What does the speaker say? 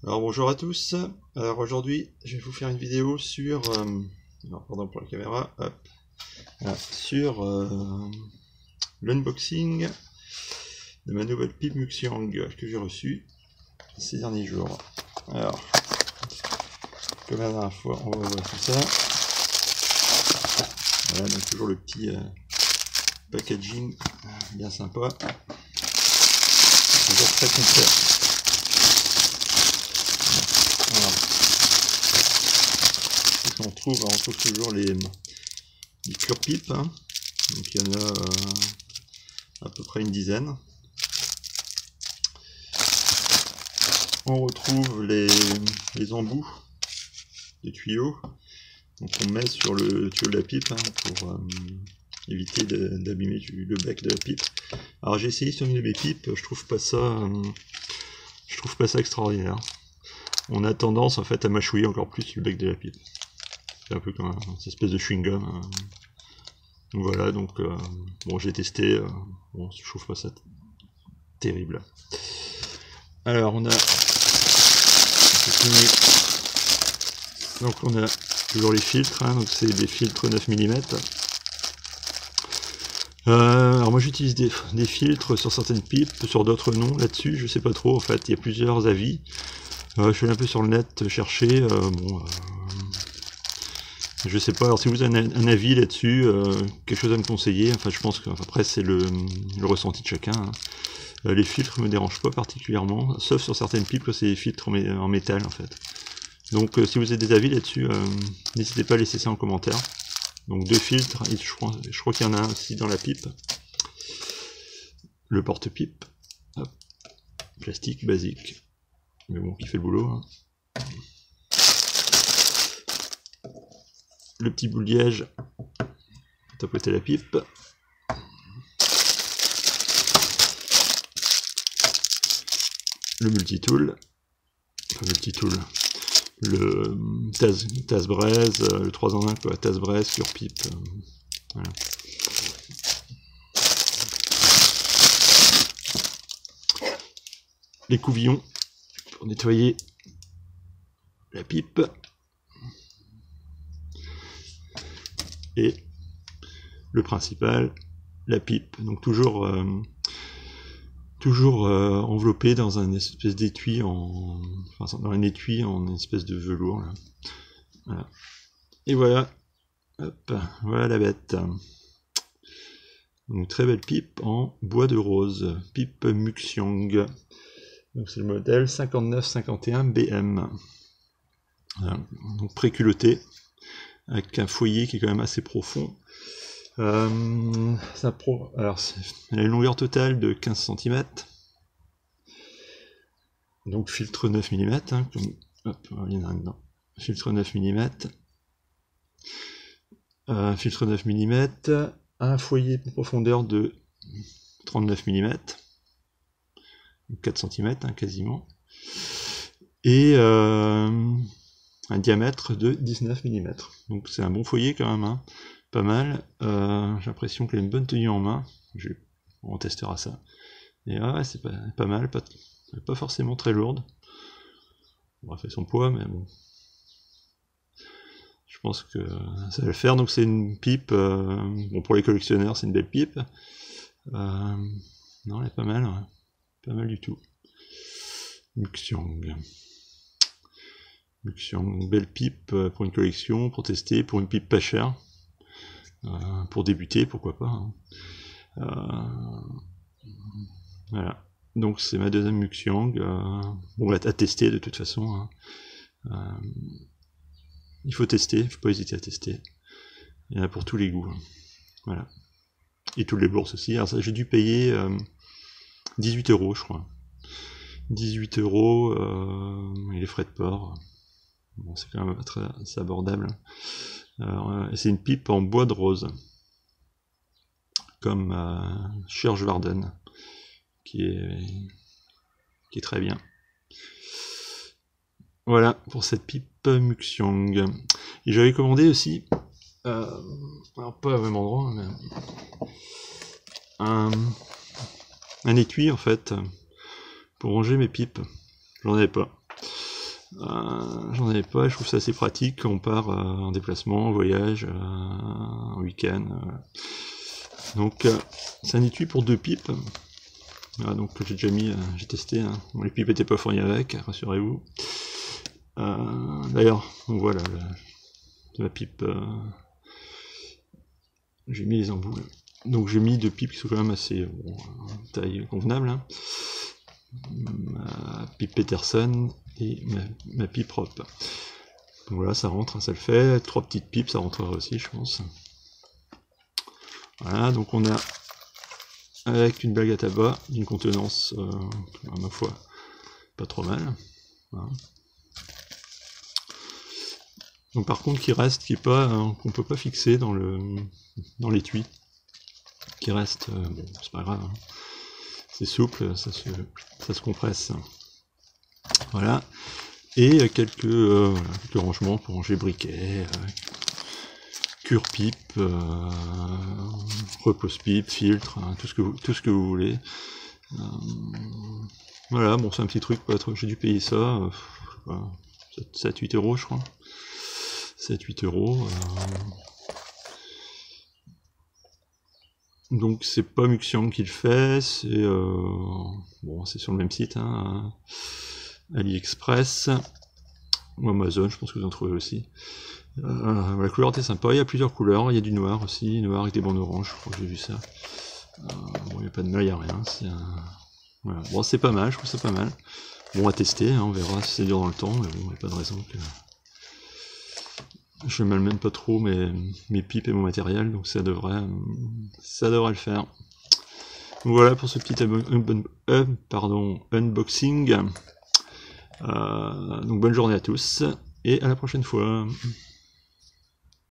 Alors bonjour à tous, alors aujourd'hui je vais vous faire une vidéo sur, alors pardon pour la caméra, hop, voilà, sur l'unboxing de ma nouvelle pipe Muxiang que j'ai reçue ces derniers jours. Alors, comme la dernière fois, on va voir tout ça. Voilà, donc toujours le petit packaging bien sympa, toujours très complet. On trouve toujours les cure-pipes, hein. Donc il y en a à peu près une dizaine. On retrouve les embouts des tuyaux, donc on met sur le tuyau de la pipe, hein, pour éviter d'abîmer le bec de la pipe. Alors j'ai essayé sur une de mes pipes, je trouve pas ça extraordinaire. On a tendance en fait à mâchouiller encore plus le bec de la pipe. C'est un peu comme une espèce de chewing-gum. Voilà, donc bon, j'ai testé, bon, je trouve pas ça terrible. Alors on a toujours les filtres, hein, donc c'est des filtres 9 mm. Alors moi j'utilise des filtres sur certaines pipes, sur d'autres non, là-dessus je sais pas trop en fait, il y a plusieurs avis. Je suis allé un peu sur le net chercher, je sais pas, alors si vous avez un avis là-dessus, quelque chose à me conseiller, enfin je pense qu'après c'est le ressenti de chacun, hein. Les filtres me dérangent pas particulièrement, sauf sur certaines pipes, c'est des filtres en métal en fait. Donc si vous avez des avis là-dessus, n'hésitez pas à laisser ça en commentaire. Donc deux filtres, et je crois qu'il y en a un aussi dans la pipe. Le porte-pipe, plastique basique, mais bon, qui fait le boulot, hein. Le petit bout de liège pour tapoter la pipe. Le multitool, enfin multitool, le tasse-braise, le 3 en 1 quoi, tasse-braise, cure-pipe, voilà. Les couvillons pour nettoyer la pipe. Et le principal, la pipe, donc toujours enveloppé dans un espèce d'étui dans un étui en espèce de velours là. Voilà. Et voilà, hop, voilà la bête. Donc très belle pipe en bois de rose, pipe Muxiang. Donc c'est le modèle 5951 BM. Voilà. Donc préculotté, avec un foyer qui est quand même assez profond. Alors, elle a une longueur totale de 15 cm. Donc filtre 9 mm, hein, hop, il y en a un dedans. Filtre 9 mm. Filtre 9 mm, un foyer de profondeur de 39 mm. 4 cm, hein, quasiment. Et un diamètre de 19 mm. Donc c'est un bon foyer quand même, hein. Pas mal. J'ai l'impression qu'elle a une bonne tenue en main. On testera ça. Et ouais, c'est pas mal, pas forcément très lourde. On va faire son poids, mais bon. Je pense que ça va le faire. Donc c'est une pipe. Bon, pour les collectionneurs, c'est une belle pipe. Non, elle est pas mal. Ouais. Pas mal du tout. Muxiang, belle pipe pour une collection, pour tester, pour une pipe pas chère. Pour débuter, pourquoi pas, hein. Voilà, donc c'est ma deuxième Muxiang, bon, à tester de toute façon, hein. Il faut tester, il faut pas hésiter à tester, il y en a pour tous les goûts, hein. Voilà, et toutes les bourses aussi. Alors ça, j'ai dû payer 18 € je crois, 18 € et les frais de port, bon c'est quand même assez abordable. C'est une pipe en bois de rose, comme Church Warden, qui est très bien. Voilà pour cette pipe Muxiang. Et j'avais commandé aussi, alors pas au même endroit, mais un étui en fait pour ranger mes pipes. J'en avais pas. J'en avais pas, je trouve ça assez pratique quand on part en déplacement, en voyage, en week-end. Donc c'est un étui pour 2 pipes. Voilà, donc j'ai déjà mis, j'ai testé, hein. Bon, les pipes étaient pas fournies avec, rassurez-vous. D'ailleurs, on voit là, la pipe, j'ai mis les embouts là. Donc j'ai mis 2 pipes qui sont quand même assez taille convenable, hein. Ma pipe Peterson et ma pipe Rop. Donc voilà, ça rentre, ça le fait. 3 petites pipes, ça rentrera aussi, je pense. Voilà, donc on a avec une bague à tabac d'une contenance, à ma foi, pas trop mal. Voilà. Donc par contre, qui reste, qui est pas, qu'on peut pas fixer dans l'étui, qui reste, bon, c'est pas grave, hein. C'est souple, ça se compresse. Voilà. Et quelques rangements pour ranger briquet, cure-pipe, repose-pipe, filtre, hein, tout ce que vous voulez. Voilà, bon, c'est un petit truc, peut-être, j'ai dû payer ça, 7-8 euros, je crois. 7-8 euros. Donc c'est pas Muxiang qui le fait, c'est bon, c'est sur le même site, hein, AliExpress ou Amazon, je pense que vous en trouvez aussi. La couleur était sympa, il y a plusieurs couleurs, il y a du noir aussi, noir avec des bandes oranges, je crois que j'ai vu ça. Bon, il n'y a pas de mal, il n'y a rien, voilà. Bon, c'est pas mal, je trouve ça pas mal. Bon, à tester, hein, on verra si c'est dur dans le temps, mais bon, il n'y a pas de raison que je malmène pas trop mes pipes et mon matériel, donc ça devrait le faire. Donc voilà pour ce petit unboxing. Donc bonne journée à tous, et à la prochaine fois.